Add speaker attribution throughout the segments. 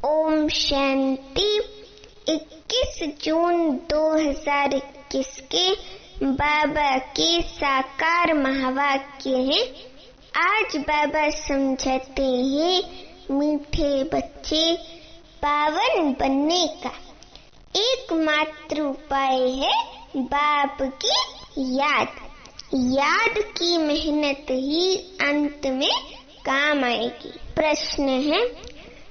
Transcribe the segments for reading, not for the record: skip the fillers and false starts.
Speaker 1: ओम शांति। 21 जून 2021 के बाबा के साकार महावाक्य है। आज बाबा समझाते हैं मीठे बच्चे, पावन बनने का एकमात्र उपाय है बाप की याद की मेहनत ही अंत में काम आएगी। प्रश्न है,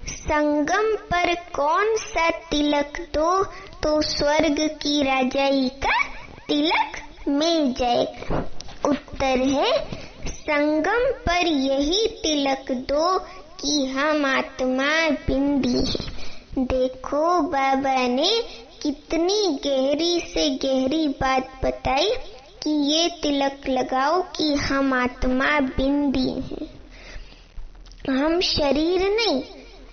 Speaker 1: संगम पर कौन सा तिलक दो तो स्वर्ग की राजाई का तिलक मिल जाएगा? उत्तर है, संगम पर यही तिलक दो कि हम आत्मा बिंदी है। देखो बाबा ने कितनी गहरी से गहरी बात बताई कि ये तिलक लगाओ कि हम आत्मा बिंदी हैं। हम शरीर नहीं,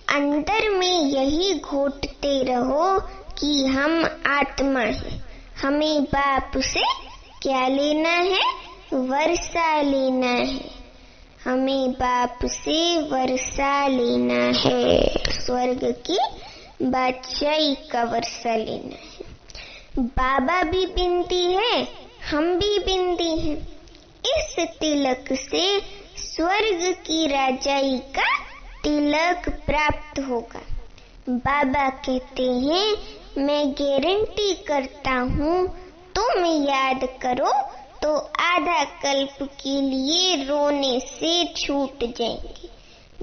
Speaker 1: अंदर में यही घोटते रहो कि हम आत्मा हैं। हमें बाप से क्या लेना है? वर्षा लेना है। हमें बाप से वर्षा लेना है, स्वर्ग की बादशाही का वर्षा लेना है। बाबा भी बिनती है, हम भी बिनती हैं। इस तिलक से स्वर्ग की राजाई का तिलक प्राप्त होगा। बाबा कहते हैं, मैं गारंटी करता हूँ तुम याद करो तो आधा कल्प के लिए रोने से छूट जाएंगे।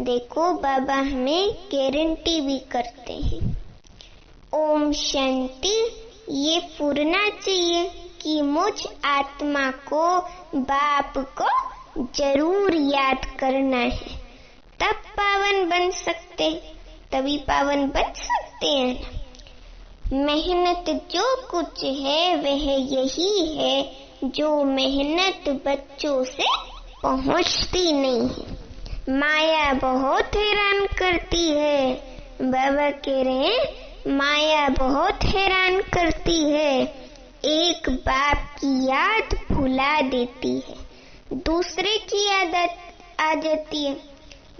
Speaker 1: देखो बाबा हमें गारंटी भी करते हैं। ओम शांति। ये फुरना चाहिए कि मुझ आत्मा को बाप को जरूर याद करना है, तब पावन बन सकते, तभी पावन बन सकते हैं। मेहनत जो कुछ है वह यही है जो मेहनत बच्चों से पहुंचती नहीं है। माया बहुत हैरान करती है। बाबा कह रहे हैं, माया बहुत हैरान करती है। एक बाप की याद भुला देती है, दूसरे की याद आ जाती है,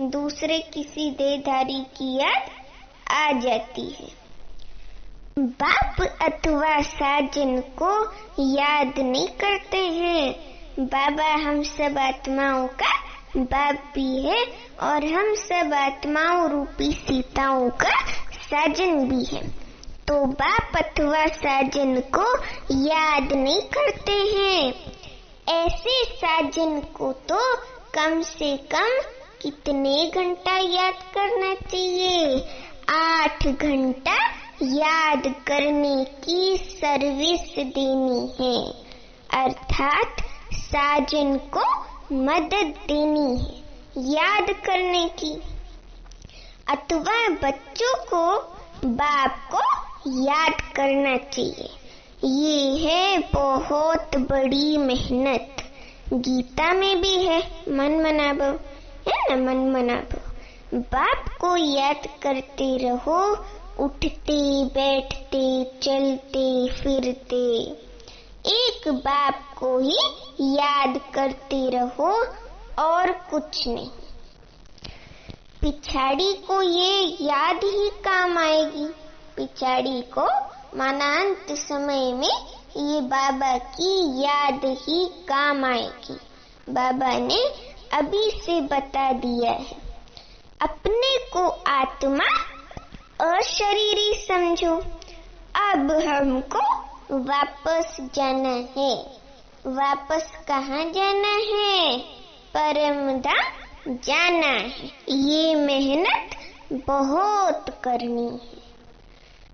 Speaker 1: दूसरे किसी देहधारी की याद आ जाती है। बाप अथवा साजन को याद नहीं करते हैं। बाबा हम सब आत्माओं का बाप भी है और हम सब आत्माओं रूपी सीताओं का साजन भी है। तो बाप अथवा साजन को याद नहीं करते हैं। ऐसे साजन को तो कम से कम कितने घंटा याद करना चाहिए? 8 घंटा याद करने की सर्विस देनी है, अर्थात साजन को मदद देनी है याद करने की। अथवा बच्चों को बाप को याद करना चाहिए। ये है बहुत बड़ी मेहनत। गीता में भी है, मन मनाभो है ना, मन मनाभो। बाप को याद करते रहो, उठते बैठते चलते फिरते एक बाप को ही याद करते रहो और कुछ नहीं। पिछाड़ी को ये याद ही काम आएगी। पिछाड़ी को मानांत समय में ये बाबा की याद ही काम आएगी। बाबा ने अभी से बता दिया है। अपने को आत्मा अशरीरी समझो। अब हमको वापस जाना है। वापस कहाँ जाना है? परम धाम जाना है। ये मेहनत बहुत करनी है।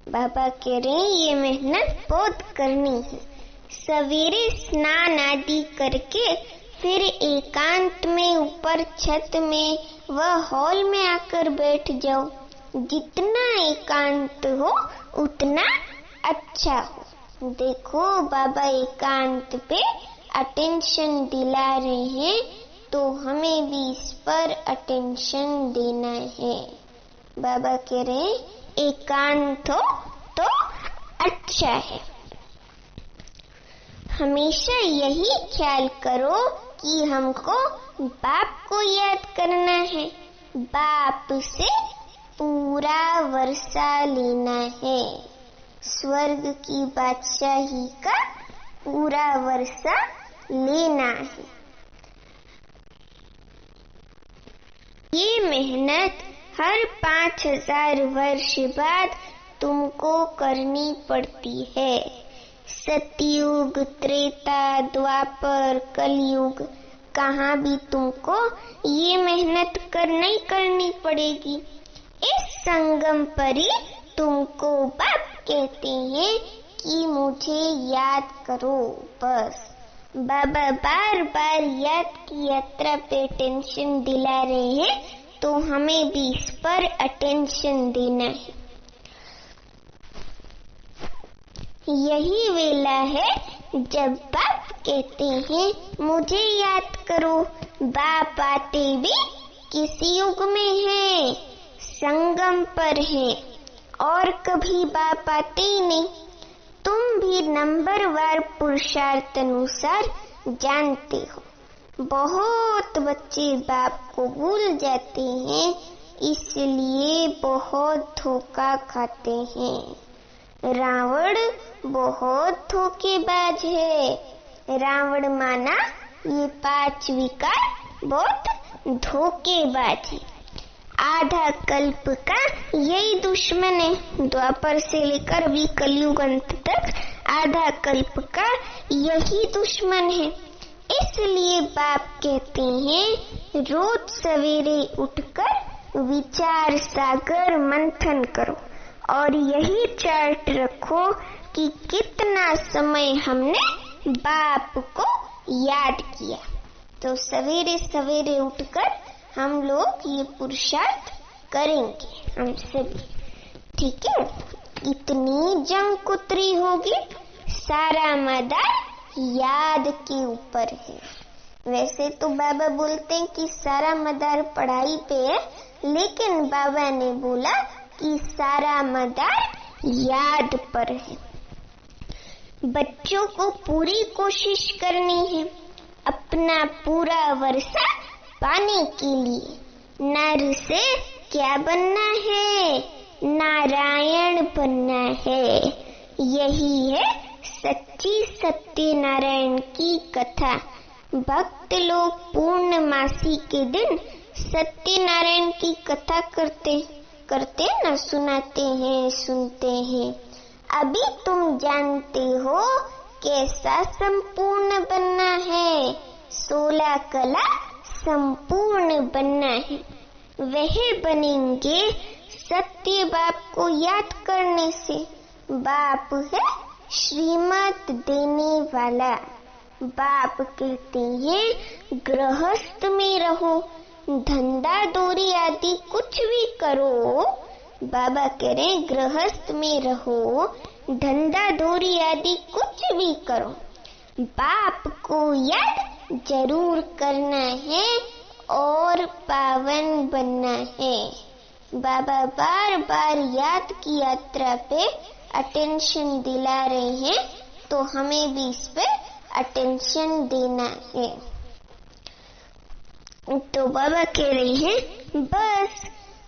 Speaker 1: बाबा कह रहे हैं ये मेहनत बहुत करनी है। सवेरे स्नान आदि करके फिर एकांत में ऊपर छत में व हॉल में आकर बैठ जाओ। जितना एकांत हो उतना अच्छा हो। देखो बाबा एकांत पे अटेंशन दिला रहे हैं, तो हमें भी इस पर अटेंशन देना है। बाबा कह रहे हैं एकांत हो तो अच्छा है। हमेशा यही ख्याल करो कि हमको बाप को याद करना है। बाप से पूरा वर्षा लेना है। स्वर्ग की बादशाही का पूरा वर्षा लेना है। ये मेहनत हर 5000 वर्ष बाद तुमको करनी पड़ती है। सतयुग, त्रेता, द्वापर, कलयुग, कहाँ भी तुमको ये मेहनत करनी पड़ेगी। इस संगम पर ही तुमको बाप कहते हैं कि मुझे याद करो। बस बाबा बार बार याद की यात्रा पे टेंशन दिला रहे हैं, तो हमें भी इस पर अटेंशन देना है। यही वेला है जब बाप कहते हैं मुझे याद करो। बाप आते भी किसी युग में हैं, संगम पर हैं, और कभी बाप आते ही नहीं। तुम भी नंबरवार पुरुषार्थ अनुसार जानते हो। बहुत बच्चे बाप को भूल जाते हैं, इसलिए बहुत धोखा खाते हैं। रावण बहुत धोखेबाज है। रावण माना ये 5 विकार बहुत धोखेबाज है। आधा कल्प का यही दुश्मन है। द्वापर से लेकर अभी कलयुग अंत तक आधा कल्प का यही दुश्मन है। इसलिए बाप कहते हैं रोज सवेरे उठकर विचार सागर मंथन करो और यही चार्ट रखो कि कितना समय हमने बाप को याद किया। तो सवेरे सवेरे उठकर हम लोग ये पुरुषार्थ करेंगे, हम सभी। ठीक है। इतनी जंग कुतरी होगी, सारा मदार याद के ऊपर है। वैसे तो बाबा बोलते हैं कि सारा मदार पढ़ाई पे है, लेकिन बाबा ने बोला कि सारा मदार याद पर है। बच्चों को पूरी कोशिश करनी है अपना पूरा वर्षा पाने के लिए। नर से क्या बनना है? नारायण बनना है। यही है सच्ची सत्यनारायण की कथा। भक्त लोग पूर्णमासी के दिन सत्यनारायण की कथा करते न, सुनाते हैं, सुनते हैं। अभी तुम जानते हो कैसा संपूर्ण बनना है। 16 कला संपूर्ण बनना है। वह बनेंगे सत्य बाप को याद करने से। बाप है श्रीमत देने वाला। बाप कहते हैं गृहस्थ में रहो, धंधा दौरी आदि कुछ भी करो। बाबा कह रहे हैं गृहस्थ में रहो, धंधा दौरी आदि कुछ भी करो, बाप को याद जरूर करना है और पावन बनना है। बाबा बार बार याद की यात्रा पे अटेंशन दिला रहे हैं, तो हमें भी इस पे अटेंशन देना है। तो बाबा कह रहे हैं बस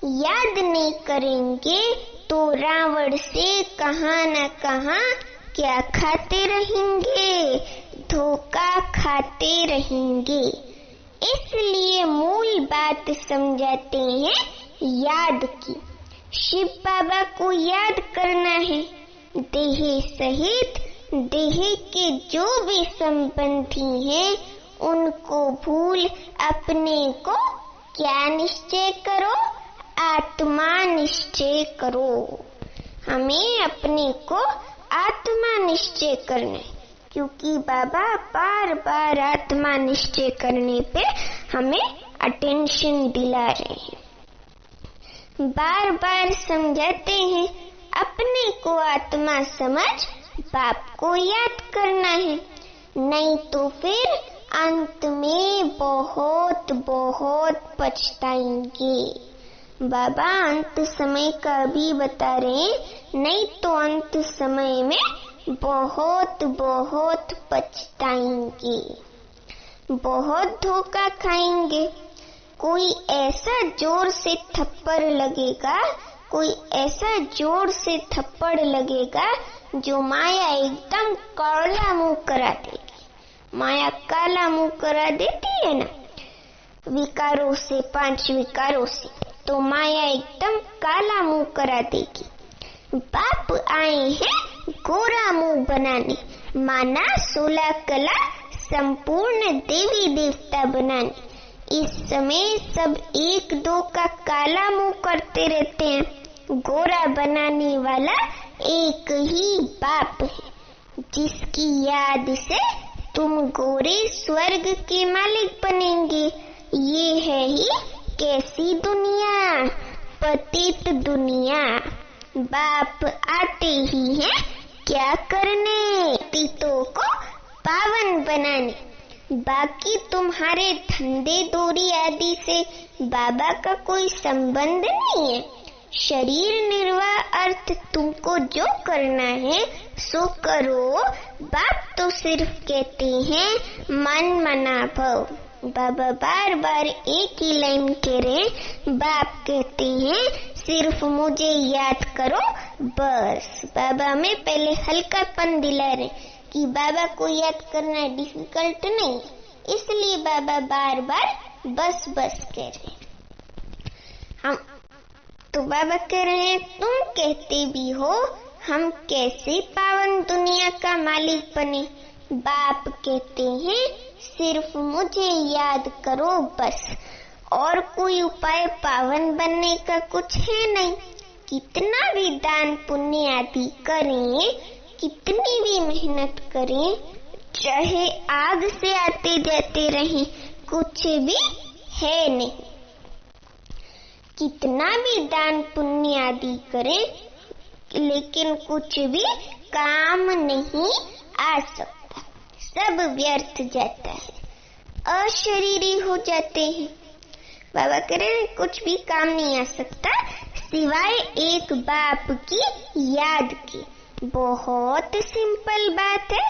Speaker 1: याद नहीं करेंगे तो रावण से कहां न कहां क्या खाते रहेंगे, धोखा खाते रहेंगे। इसलिए मूल बात समझाते हैं याद की। शिव बाबा को याद करना है। देह सहित देह के जो भी संबंधी हैं उनको भूल अपने को क्या निश्चय करो? आत्मा निश्चय करो। हमें अपने को आत्मा निश्चय करना है, क्योंकि बाबा बार बार आत्मा निश्चय करने पे हमें अटेंशन दिला रहे हैं। बार बार समझाते हैं अपने को आत्मा समझ बाप को याद करना है, नहीं तो फिर अंत में बहुत बहुत पछताएंगे। बाबा अंत समय का भी बता रहे हैं, नहीं तो अंत समय में बहुत बहुत पछताएंगे, बहुत धोखा खाएंगे। कोई ऐसा जोर से थप्पड़ लगेगा कोई ऐसा जोर से थप्पड़ लगेगा जो माया एकदम काला मुंह करा देगी। माया काला मुंह करा देती है ना विकारों से, 5 विकारों से, तो माया एकदम काला मुंह करा देगी। बाप आए हैं गोरा मुंह बनाने, माना 16 कला संपूर्ण देवी देवता बनाने। इस समय सब 1-2 का काला मुंह करते रहते हैं, गोरा बनाने वाला एक ही बाप है, जिसकी याद से तुम गोरे स्वर्ग के मालिक बनेंगे। ये है ही कैसी दुनिया, पतित दुनिया। बाप आते ही हैं क्या करने, पतितों को पावन बनाने। बाकी तुम्हारे धंधे दूरी आदि से बाबा का कोई संबंध नहीं है। शरीर निर्वाह अर्थ तुमको जो करना है सो करो। बाप तो सिर्फ कहते हैं मन मना भव। बाबा बार बार एक ही लाइन कह रहे, बाप कहते हैं सिर्फ मुझे याद करो बस। बाबा में पहले हल्कापन दिला रहे कि बाबा को याद करना डिफिकल्ट नहीं, इसलिए बाबा बार बार बस बस कह रहे। हम तो बाबा कह रहे हैं तुम कहते भी हो हम कैसे पावन दुनिया का मालिक बने। बाप कहते हैं सिर्फ मुझे याद करो बस, और कोई उपाय पावन बनने का कुछ है नहीं। कितना भी दान पुण्य आदि करें, कितनी भी मेहनत करें, चाहे आग से आते जाते रहें, कुछ भी है नहीं। कितना भी दान पुण्य आदि करें, लेकिन कुछ भी काम नहीं आ सकता, सब व्यर्थ जाता है, अशरीरी हो जाते हैं। बाबा कह रहे हैं कुछ भी काम नहीं आ सकता सिवाय एक बाप की याद के। बहुत सिंपल बात है,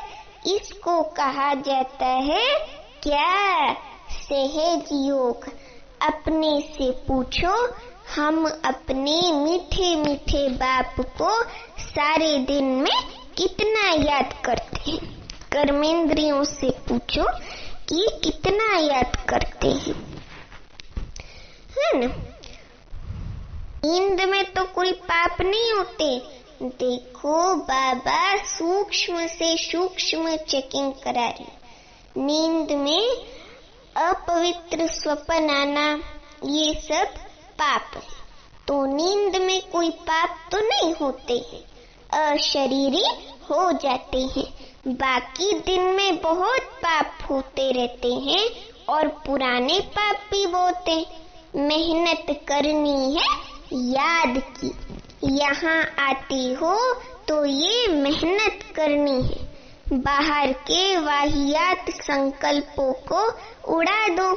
Speaker 1: इसको कहा जाता है क्या, सहज योग। अपने से पूछो, हम अपने मीठे मीठे बाप को सारे दिन में कितना याद करते हैं। कर्मेंद्रियों से पूछो कि कितना याद करते हैं, है ना। नींद में तो कोई पाप नहीं होते। देखो बाबा सूक्ष्म से सूक्ष्म चेकिंग करा रहे। नींद में अपवित्र स्वप्न आना ये सब पाप है, तो नींद में कोई पाप तो नहीं होते हैं, अशरीरी हो जाते हैं। बाकी दिन में बहुत पाप होते रहते हैं और पुराने पाप भी बहुत हैं। मेहनत करनी है याद की, यहाँ आते हो तो ये मेहनत करनी है। बाहर के वाहियात संकल्पों को उड़ा दो,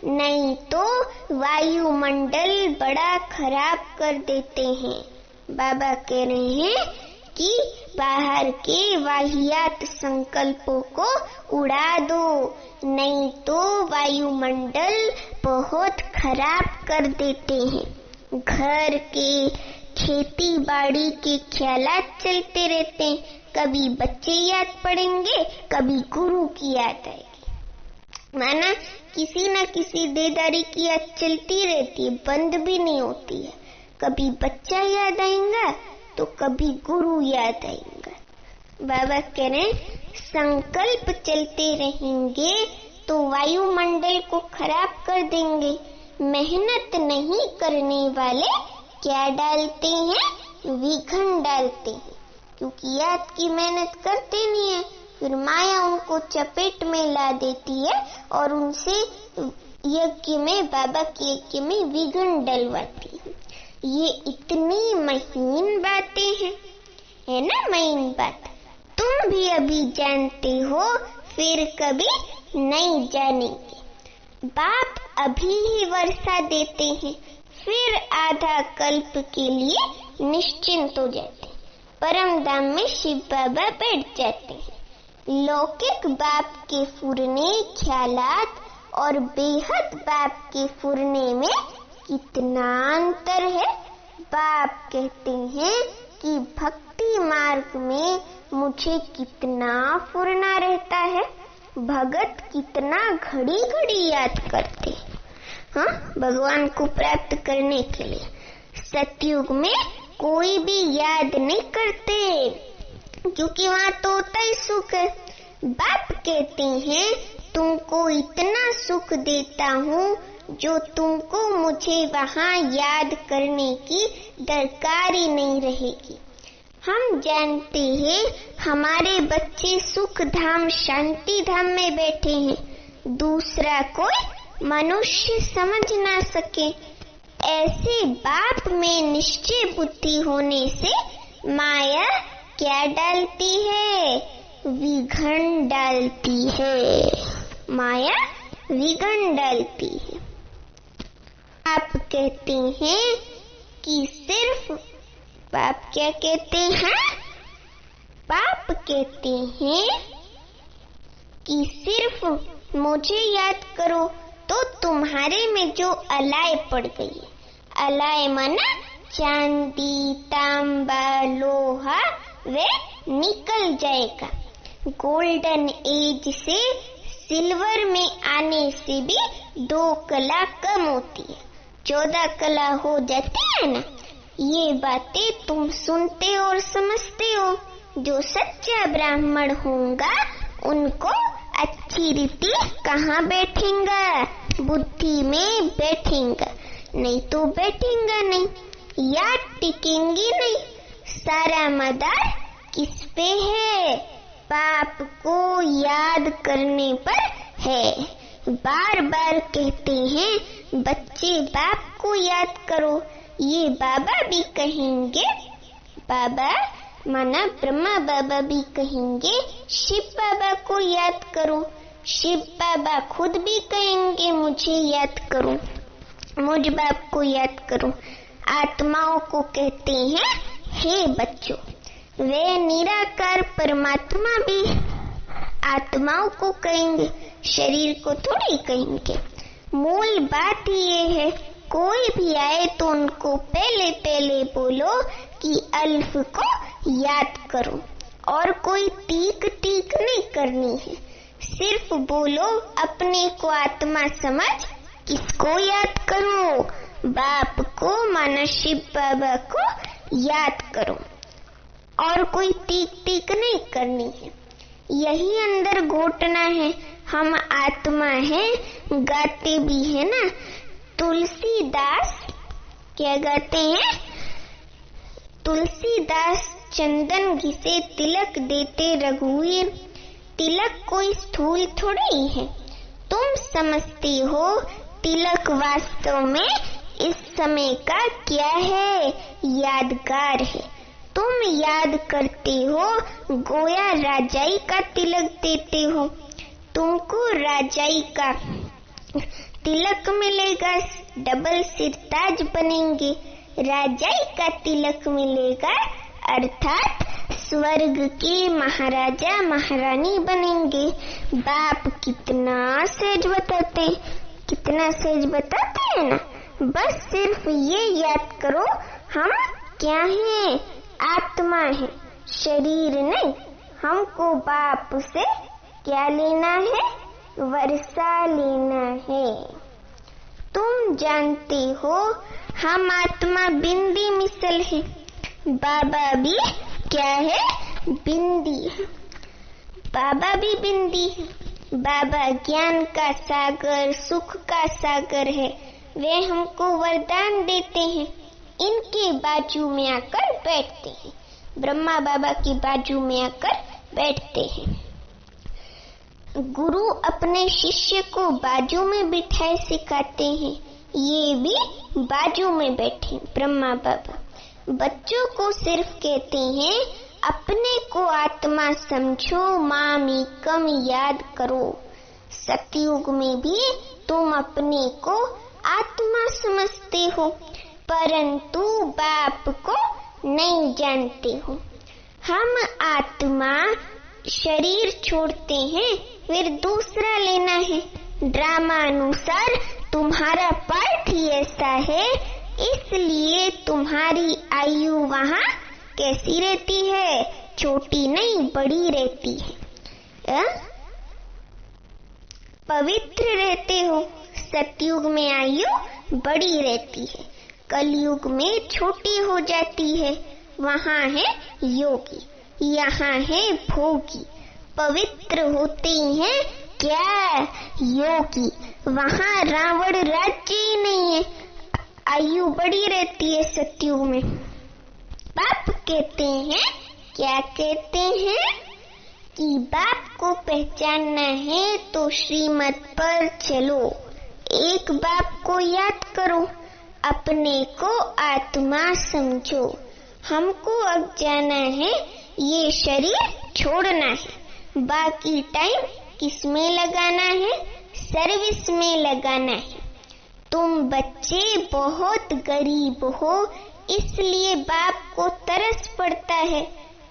Speaker 1: नहीं तो वायुमंडल बड़ा खराब कर देते हैं। बाबा कह रहे हैं कि बाहर के वाहियात संकल्पों को उड़ा दो, नहीं तो वायुमंडल बहुत खराब कर देते हैं। घर के खेती बाड़ी के ख्यालात चलते रहते हैं, कभी बच्चे याद पड़ेंगे, कभी गुरु की याद आएगी। माना किसी न किसी देदारी की याद चलती रहती है, बंद भी नहीं होती है। कभी बच्चा याद आएगा तो कभी गुरु याद आएगा। बाबा कह रहे हैं संकल्प चलते रहेंगे तो वायुमंडल को खराब कर देंगे। मेहनत नहीं करने वाले क्या डालते हैं, विघन डालते हैं, क्योंकि याद की मेहनत करते नहीं है। फिर माया उनको चपेट में ला देती है और उनसे यज्ञ में, बाबा के यज्ञ में विघन डलवाती है। ये इतनी महीन बातें हैं, है ना, महीन बात। तुम भी अभी जानते हो, फिर कभी नहीं जानेंगे। बाप अभी ही वर्षा देते हैं, फिर आधा कल्प के लिए निश्चिंत हो जाते हैं। परम धाम में शिव बाबा बैठ जाते हैं। लौकिक बाप के फुरने ख्यालात और बेहद बाप के फुरने में कितना अंतर है। बाप कहते हैं कि भक्ति मार्ग में मुझे कितना फुरना रहता है, भगत कितना घड़ी घड़ी याद करते हैं, हाँ, भगवान को प्राप्त करने के लिए। सतयुग में कोई भी याद नहीं करते, क्योंकि वहाँ तो होता ही सुख है। बाप कहते हैं तुमको इतना सुख देता हूँ जो तुमको मुझे वहाँ याद करने की दरकार ही नहीं रहेगी। हम जानते हैं हमारे बच्चे सुख धाम शांति धाम में बैठे हैं, दूसरा कोई मनुष्य समझ ना सके। ऐसे बाप में निश्चय बुद्धि होने से माया क्या डालती है? विघन डालती है। माया विघन डालती है। आप कहते हैं कि सिर्फ बाप क्या कहते हैं? बाप कहते हैं कि सिर्फ मुझे याद करो तो तुम्हारे में जो अलाय पड़ गई है, अलाय माना चांदी तांबा लोहा, वे निकल जाएगा। गोल्डन एज से सिल्वर में आने से भी 2 कला कम होती है, 14 कला हो जाती है ना। ये बातें तुम सुनते और समझते हो। जो सच्चा ब्राह्मण होगा उनको अच्छी रीति कहाँ बैठेगा? बुद्धि में बैठेगा, नहीं तो बैठेगा नहीं, याद टिकेंगी नहीं। सारा मदार किस पे है? बाप को याद करने पर है। बार बार कहते हैं बच्चे बाप को याद करो, ये बाबा भी कहेंगे, बाबा माना ब्रह्मा बाबा भी कहेंगे शिव बाबा को याद करो। शिव बाबा खुद भी कहेंगे मुझे याद करो, मुझ बाप को याद करो। आत्माओं को कहते हैं हे बच्चों, वे निराकार परमात्मा भी आत्माओं को कहेंगे, शरीर को थोड़ी कहेंगे। मूल बात ये है, कोई भी आए तो उनको पहले पहले बोलो कि अल्फ को याद करो, और कोई टीक टीक नहीं करनी है। सिर्फ बोलो अपने को आत्मा समझ, किसको याद करो? बाप को माना शिव बाबा को याद करो, और कोई टीक टीक नहीं करनी है। यही अंदर घोटना है। हम आत्मा है, गाते भी है ना। तुलसीदास क्या गाते हैं? तुलसीदास चंदन घिसे तिलक देते रघुवीर। तिलक कोई स्थूल थोड़ी है, तुम समझते हो। तिलक वास्तव में इस समय का क्या है? यादगार है। तुम याद करते हो, गोया राजाई का तिलक देते हो। तुमको राजाई का तिलक मिलेगा, डबल सिरताज बनेंगे। राजाई का तिलक मिलेगा, अर्थात स्वर्ग के महाराजा महारानी बनेंगे। बाप कितना सहज बताते, कितना सहज बताते हैं ना। बस सिर्फ ये याद करो, हम क्या हैं? आत्मा है, शरीर नहीं। हमको बाप से क्या लेना है? वर्षा लेना है। तुम जानते हो हम आत्मा बिंदी मिसल है, बाबा भी क्या है? बिंदी है। बाबा भी बिंदी है। बाबा ज्ञान का सागर, सुख का सागर है। वे हमको वरदान देते हैं, इनके बाजू में आकर बैठते हैं। ब्रह्मा बाबा की बाजू में आकर बैठते हैं। गुरु अपने शिष्य को बाजू में बिठाए सिखाते हैं, ये भी बाजू में बैठे ब्रह्मा बाबा। बच्चों को सिर्फ कहते हैं अपने को आत्मा समझो, माम एकम याद करो। सतयुग में भी तुम अपने को आत्मा समझते हो, परंतु बाप को नहीं जानते हो। हम आत्मा शरीर छोड़ते हैं, फिर दूसरा लेना है। ड्रामा अनुसार तुम्हारा पार्ट ही ऐसा है, इसलिए तुम्हारी आयु वहाँ कैसी रहती है, छोटी नहीं बड़ी रहती है। पवित्र रहते हो। सतयुग में आयु बड़ी रहती है, कलयुग में छोटी हो जाती है। वहाँ है योगी, यहाँ है भोगी। पवित्र होते हैं क्या योगी, वहाँ रावण राज्य ही नहीं है। आयु बड़ी रहती है सतयुग में। बाप कहते हैं, क्या कहते हैं कि बाप को पहचानना है तो श्रीमत पर चलो। एक बाप को याद करो, अपने को आत्मा समझो। हमको अब जाना है, ये शरीर छोड़ना है। बाकी टाइम किस में लगाना है, सर्विस में लगाना है। तुम बच्चे बहुत गरीब हो, इसलिए बाप को तरस पड़ता है।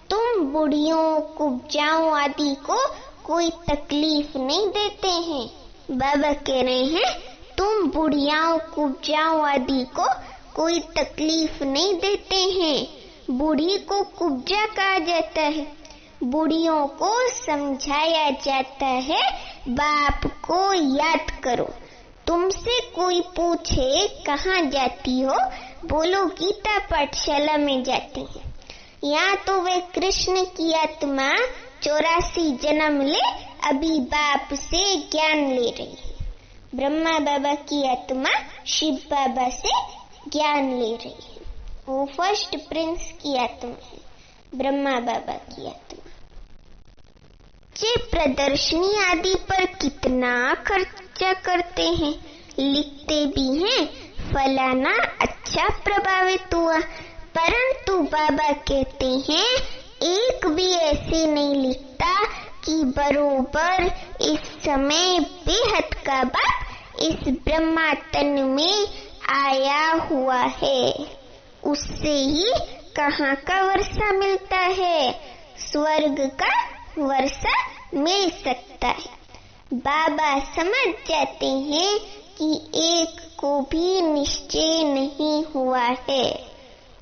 Speaker 1: तुम बुढ़ियों कुब्जाओं आदि को कोई तकलीफ नहीं देते हैं। बाबा कह रहे हैं, तुम बुढ़ियाओं कुब्जाओं आदि को कोई तकलीफ नहीं देते हैं। बूढ़ी को कुब्जा कहा जाता है। बूढ़ियों को समझाया जाता है, बाप को याद करो। तुमसे कोई पूछे कहाँ जाती हो, बोलो गीता पाठशाला में जाती है। यहाँ तो वे कृष्ण की आत्मा 84 जन्म ले अभी बाप से ज्ञान ले रही है। ब्रह्मा बाबा की आत्मा शिव बाबा से ज्ञान ले रही है। वो फर्स्ट प्रिंस की आत्मा है, ब्रह्मा बाबा की आत्मा। ये प्रदर्शनी आदि पर कितना खर्चा करते हैं, लिखते भी हैं फलाना अच्छा प्रभावित हुआ, परंतु बाबा कहते हैं एक भी ऐसे नहीं लिखता कि बरोबर इस समय बेहद का बाप इस ब्रह्मा तन में आया हुआ है। उससे ही कहाँ का वर्षा मिलता है, स्वर्ग का वर्षा मिल सकता है। बाबा समझ जाते हैं कि एक को भी निश्चय नहीं हुआ है,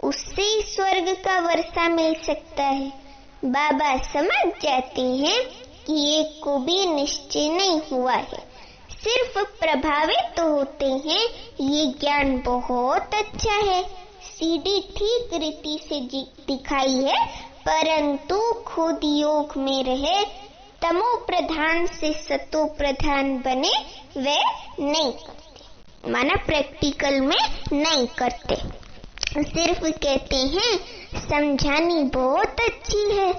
Speaker 1: उससे स्वर्ग का वर्षा मिल सकता है। बाबा समझ जाते हैं कि एक को भी निश्चय नहीं हुआ है, सिर्फ प्रभावित तो होते हैं। ये ज्ञान बहुत अच्छा है, सीढ़ी ठीक रीति से दिखाई है, परंतु खुद योग में रहे, तमो प्रधान से सतो प्रधान बने, वे नहीं करते, माना प्रैक्टिकल में नहीं करते। सिर्फ कहते हैं समझानी बहुत अच्छी है,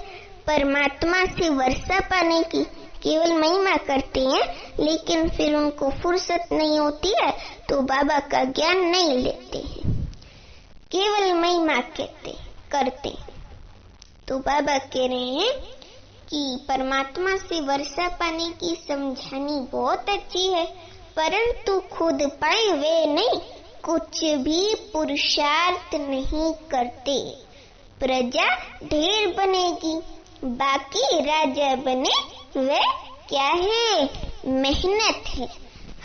Speaker 1: परमात्मा से वर्षा पाने की केवल महिमा करते हैं, लेकिन फिर उनको फुर्सत नहीं होती है तो बाबा का ज्ञान नहीं लेते हैं, केवल महिमा करते हैं। तो बाबा कह रहे हैं कि परमात्मा से वर्षा पाने की समझानी बहुत अच्छी है, परंतु खुद पाए वे नहीं, कुछ भी पुरुषार्थ नहीं करते। प्रजा ढेर बनेगी, बाकी राजा बने, वे क्या है, मेहनत है।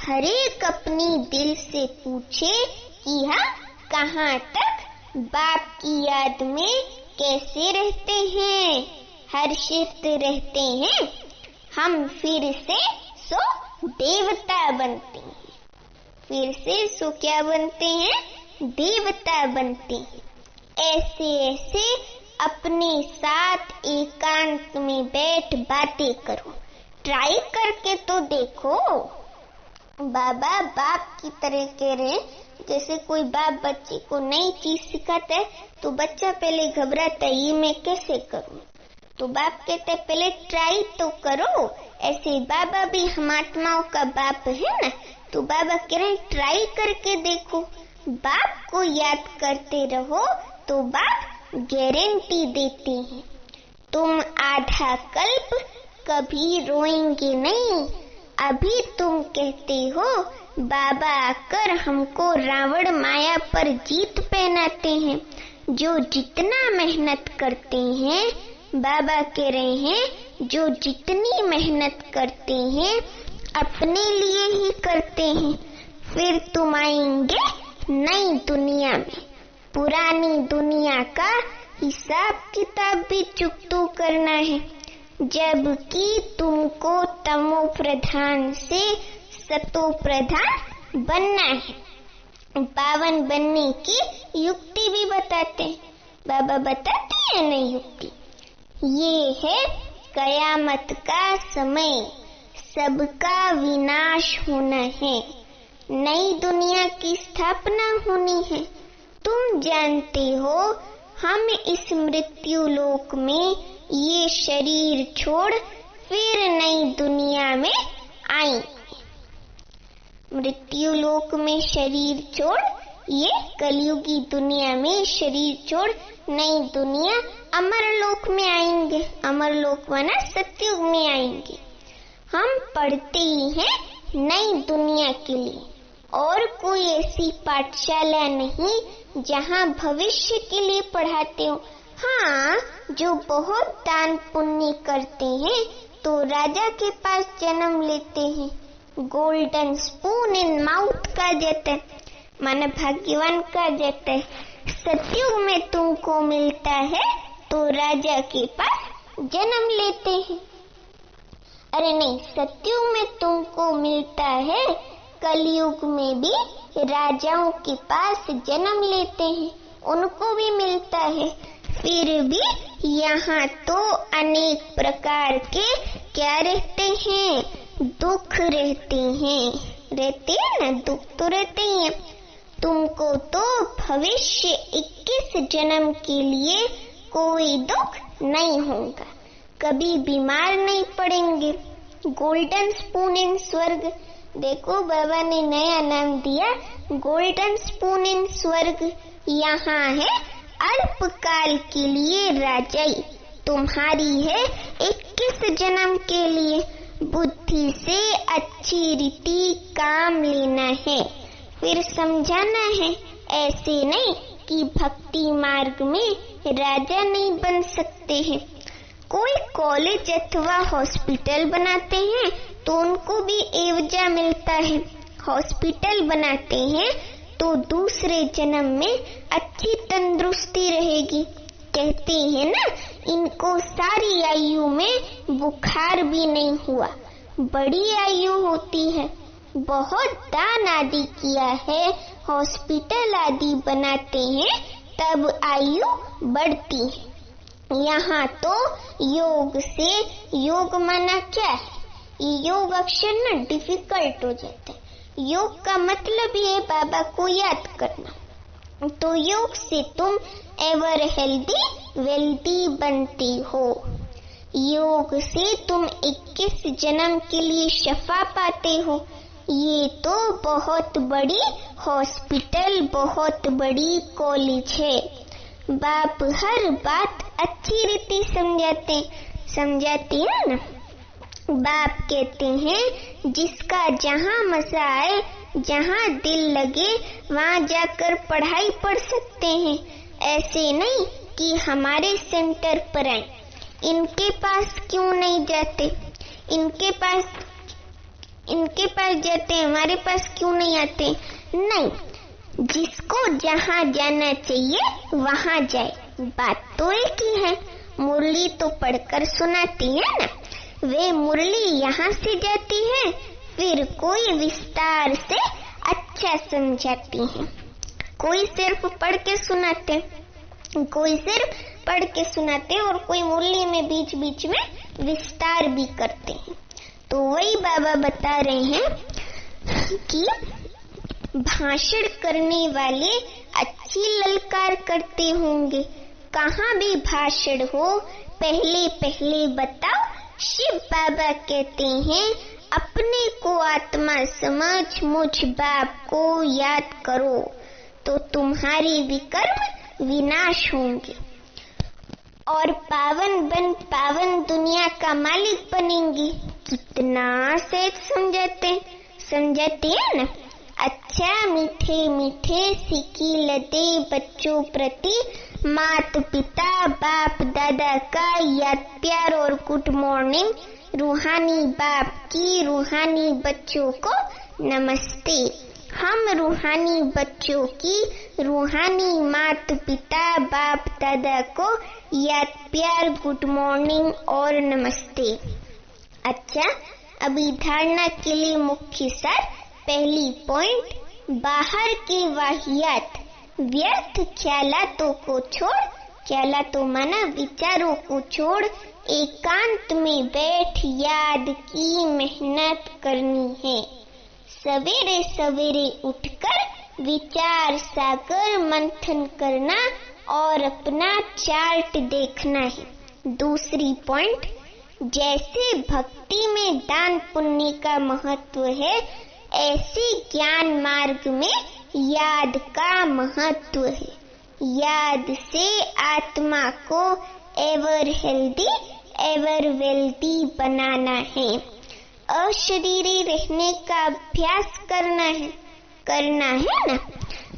Speaker 1: हर एक अपनी दिल से पूछे कि हम कहाँ तक बाप की याद में कैसे रहते हैं, हर्षित रहते हैं। हम फिर से सो देवता बनते हैं, फिर से सो क्या बनते हैं, देवता बनते हैं। ऐसे ऐसे अपने साथ एकांत में बैठ बातें करो, ट्राई करके तो देखो। बाबा बाप की तरह कह रहे, जैसे कोई बाप बच्चे को नई चीज सिखाता है तो बच्चा पहले घबराता है, ये मैं कैसे करूं, तो बाप कहते हैं पहले ट्राई तो करो। ऐसे बाबा भी हम आत्माओं का बाप है ना, तो बाबा कह रहे ट्राई करके देखो। बाप को याद करते रहो तो बाप गारंटी देते हैं, तुम आधा कल्प कभी रोएंगे नहीं। अभी तुम कहते हो बाबा आकर हमको रावण माया पर जीत पहनाते हैं। जो जितना मेहनत करते हैं, बाबा कह रहे हैं जो जितनी मेहनत करते हैं अपने लिए ही करते हैं, फिर तुम आएंगे नई दुनिया में। पुरानी दुनिया का हिसाब किताब भी चुकता करना है, जबकि तुमको तमो प्रधान से सतो प्रधान बनना है। पावन बनने की युक्ति भी बताते हैं, बाबा बताते हैं ना युक्ति। ये है कयामत का समय, सबका विनाश होना है, नई दुनिया की स्थापना होनी है। तुम जानते हो हम इस मृत्यु लोक में ये शरीर छोड़ फिर नई दुनिया में आएंगे। मृत्यु लोक में शरीर छोड़, ये कलयुगी दुनिया में शरीर छोड़ नई दुनिया अमर लोक में आएंगे। अमर लोक माना सतयुग में आएंगे। हम पढ़ते ही हैं नई दुनिया के लिए, और कोई ऐसी पाठशाला नहीं जहाँ भविष्य के लिए पढ़ाते हो। हाँ, जो बहुत दान पुण्य करते हैं तो राजा के पास जन्म लेते हैं। गोल्डन स्पून इन माउथ का जाता है, माना भाग्यवान का जाता है। सतयुग में तुमको मिलता है तो राजा के पास जन्म लेते हैं। अरे नहीं, सतयुग में तुमको मिलता है, कलयुग में भी राजाओं के पास जन्म लेते हैं, उनको भी मिलता है। फिर भी यहाँ तो अनेक प्रकार के क्या रहते हैं, दुख रहते हैं। रहते हैं ना, दुख तो रहते ही हैं। तुमको तो भविष्य 21 जन्म के लिए कोई दुख नहीं होगा, कभी बीमार नहीं पड़ेंगे। गोल्डन स्पून इन स्वर्ग, देखो बाबा ने नया नाम दिया, गोल्डन स्पून इन स्वर्ग। यहाँ है अल्पकाल के लिए राजाई, तुम्हारी है 21 जन्म के लिए। बुद्धि से अच्छी रीति काम लेना है, फिर समझाना है। ऐसे नहीं कि भक्ति मार्ग में राजा नहीं बन सकते हैं। कोई कॉलेज अथवा हॉस्पिटल बनाते हैं तो उनको भी एवजा मिलता है। हॉस्पिटल बनाते हैं तो दूसरे जन्म में अच्छी तंदुरुस्ती रहेगी। कहते हैं ना, इनको सारी आयु में बुखार भी नहीं हुआ, बड़ी आयु होती है। बहुत दान आदि किया है, हॉस्पिटल आदि बनाते हैं, तब आयु बढ़ती है। यहाँ तो योग से, योग माना क्या है, ये योग अक्षर ना डिफिकल्ट हो जाता है। योग का मतलब ये बाबा को याद करना। तो योग से तुम एवर हेल्दी वेल्दी बनती हो। योग से तुम 21 जन्म के लिए शफा पाते हो। ये तो बहुत बड़ी हॉस्पिटल, बहुत बड़ी कॉलेज है। बाप हर बात अच्छी रीति समझाते हैं ना। बाप कहते हैं जिसका जहाँ मजा आए, जहाँ दिल लगे, वहाँ जाकर पढ़ाई पढ़ सकते हैं। ऐसे नहीं कि हमारे सेंटर पर आए, इनके पास क्यों नहीं जाते, इनके पास जाते हैं, हमारे पास क्यों नहीं आते। नहीं, जिसको जहाँ जाना चाहिए वहाँ जाए। बात तो एक ही है। मुरली तो पढ़कर सुनाती है ना, वे मुरली यहाँ से जाती है, फिर कोई विस्तार से अच्छा समझाती है। कोई सिर्फ पढ़ के सुनाते, कोई सिर्फ पढ़ के सुनाते और कोई मुरली में बीच बीच में विस्तार भी करते हैं। तो वही बाबा बता रहे हैं कि भाषण करने वाले अच्छी ललकार करते होंगे। कहाँ भी भाषण हो, पहले पहले बताओ। शिव बाबा कहते हैं अपने को आत्मा समझ मुझ बाप को याद करो तो तुम्हारे विकर्म विनाश होंगे और पावन दुनिया का मालिक बनेंगे। कितना सहज समझाते हैं ना। अच्छा मीठे मीठे सिक्की लदे बच्चों प्रति माता पिता बाप दादा का याद प्यार और गुड मॉर्निंग। रूहानी बाप की रूहानी बच्चों को नमस्ते। हम रूहानी बच्चों की रूहानी माता पिता बाप दादा को याद प्यार गुड मॉर्निंग और नमस्ते। अच्छा, अभी धारणा के लिए मुख्य सार। पहली पॉइंट, बाहर के वाहियात व्यर्थ ख्यालातों को छोड़, ख्यालातों माना विचारों को छोड़, एकांत में बैठ याद की मेहनत करनी है। सवेरे सवेरे उठकर विचार सागर मंथन करना और अपना चार्ट देखना है। दूसरी पॉइंट, जैसे भक्ति में दान पुण्य का महत्व है, ऐसे ज्ञान मार्ग में याद का महत्व है। याद से आत्मा को एवर हेल्दी एवर वेल्दी बनाना है। अशरीरी रहने का अभ्यास करना है ना।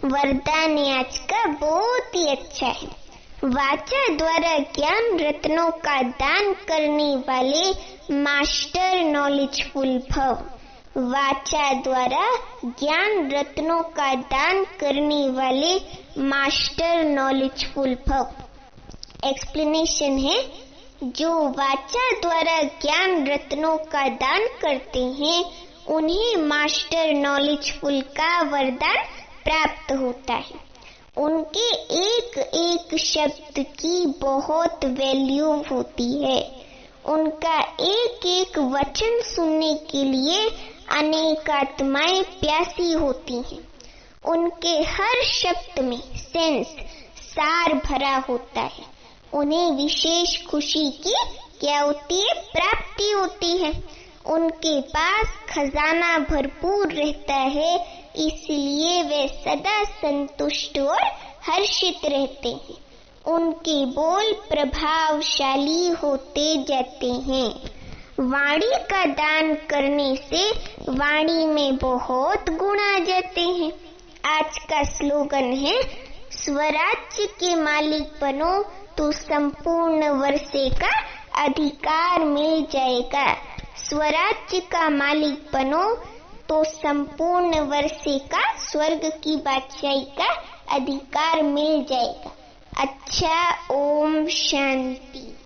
Speaker 1: वरदान आज का बहुत ही अच्छा है। वाचा द्वारा ज्ञान रत्नों का दान करने वाले मास्टर नॉलेजफुल भव। वाचा द्वारा ज्ञान रत्नों का दान करने वाले मास्टर नॉलेजफुल भव। एक्सप्लेनेशन है, जो वाचा द्वारा ज्ञान रत्नों का दान करते हैं उन्हें मास्टर नॉलेजफुल का वरदान प्राप्त होता है। उनके एक एक शब्द की बहुत वैल्यू होती है। उनका एक एक वचन सुनने के लिए अनेक आत्माएं प्यासी होती हैं। उनके हर शब्द में सेंस सार भरा होता है। उन्हें विशेष खुशी की क्या होती है? प्राप्ति होती है। उनके पास खजाना भरपूर रहता है, इसलिए वे सदा संतुष्ट और हर्षित रहते हैं। उनके बोल प्रभावशाली होते जाते हैं। वाणी का दान करने से वाणी में बहुत गुण आ जाते हैं। आज का स्लोगन है, स्वराज्य के मालिक बनो तो संपूर्ण वर्षे का अधिकार मिल जाएगा। स्वराज्य का मालिक बनो तो संपूर्ण वर्षे का स्वर्ग की बादशाही का अधिकार मिल जाएगा। अच्छा, ओम शांति।